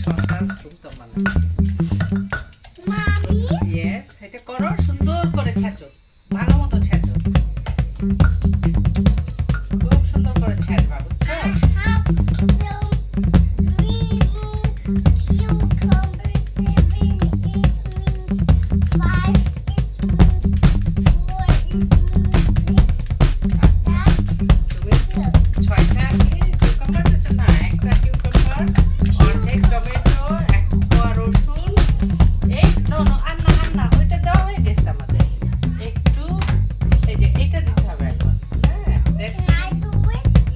শসার সুপটা বানাচ্ছি। ইয়েস, এটা করো, সুন্দর করে ছেঁচো, ভালো মতো ছেঁচো, খুব সুন্দর করে ছেঁচবা, বুঝছো? ছয়টা কি কিউকাম্বার দিছো? না, একটা কিউকাম্বার, অর্ধেক টমেটো, এক কোয়া রসুন, এই নো নো আর না ওইটা দেওয়া হয়ে গেছে আমাদের। একটু এই যে এটা দিতে হবে এখন। হ্যাঁ,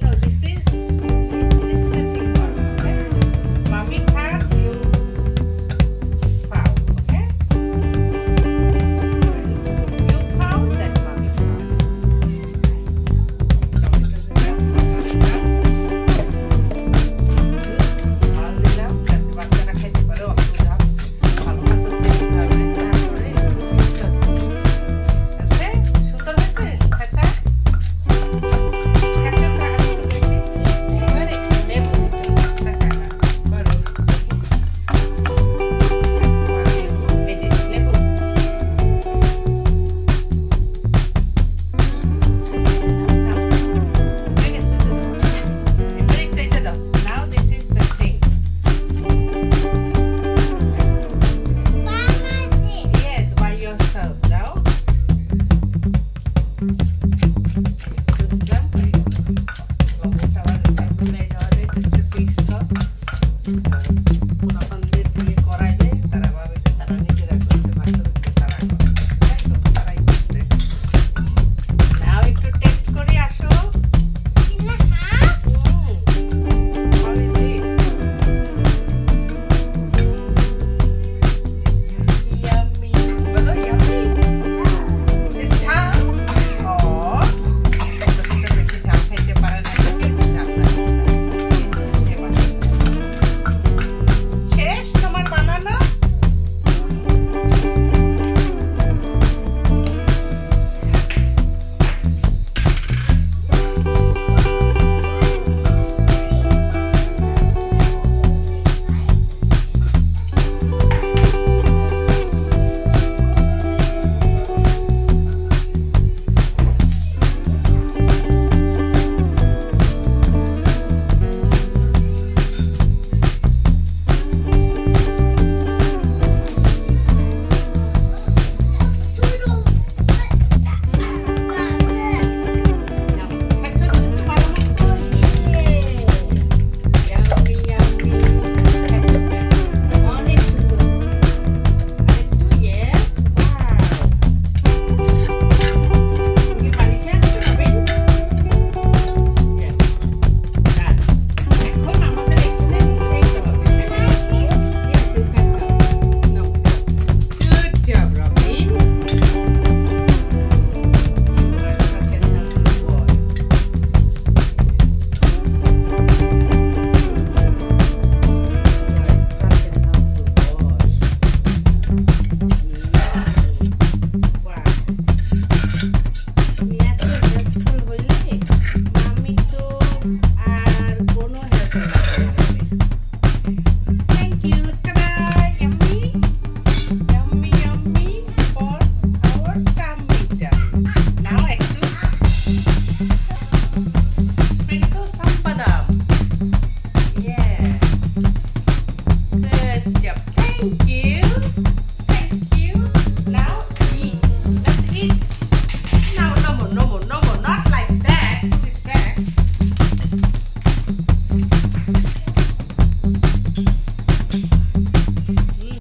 no, this is a teamwork. Okay? Mommy can, you pound. Okay? You pound, then mommy pound. Tomato দিলাম, ঝাল দিলাম যাতে বাচ্চারা খেতে পারে, অল্প ঝাল, ভালো মতো সেদ্ধ হবে, তারপরে আছে, সুন্দর হয়েছে? ছেঁচা ছেঁচো সারা একটু বেশি। এবার একটু লেবু দিতে হবে, টাকা না করো, এই যে লেবু হয়ে গেছে, এটা দাও। এবার একটু এটা দাও। Now this is the thing. Yes, by yourself. দাও। একটু দিলাম, হয়ে গেল। লবণটা আবার তুলে দেওয়া যায়, একটু fish sauce।